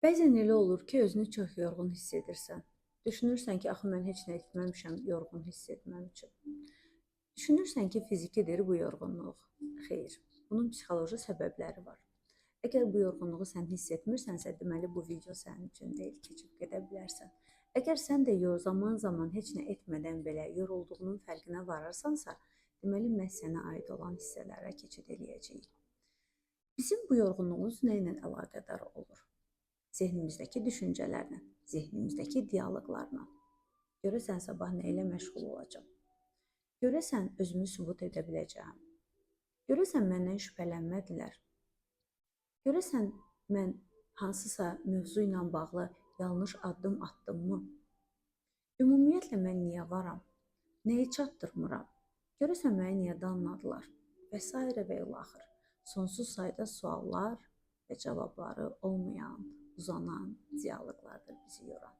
Bəzən elə olur ki, özünü çox yorğun hiss edirsən. Düşünürsən ki, axı mən heç nə etməmişəm yorğun hiss etməm üçün. Düşünürsən ki, fizikidir bu yorğunluq. Xeyr, bunun psixoloji səbəbləri var. Əgər bu yorğunluğu sən hiss etmirsənsə, deməli bu video sənin üçün deyil, keçib gedə bilərsən. Əgər sən də zaman-zaman heç nə etmədən belə yorulduğunun fərqinə vararsansa, deməli məhz sənə aid olan hissələrə keçid eləyəcəyik. Bizim bu yorğunluğumuz nə ilə əlaqədar olur? Zehnimizdəki düşüncələrlə, zehnimizdəki dialoqlarla. Görəsən sabah nə ilə məşğul olacağam? Görəsən özümü sübut edə biləcəyəm? Görəsən məndən şübhələnmədilər? Görəsən mən hansısa mövzu ilə bağlı yanlış addım atdımmı? Ümumiyyətlə mən niyə varam? Nəyi çatdırmıram? Görəsən məni niyə danladılar? Və s. və ilaxır. Sonsuz sayda suallar və cavabları olmayan, uzanan dialoqlardır bizi yoran.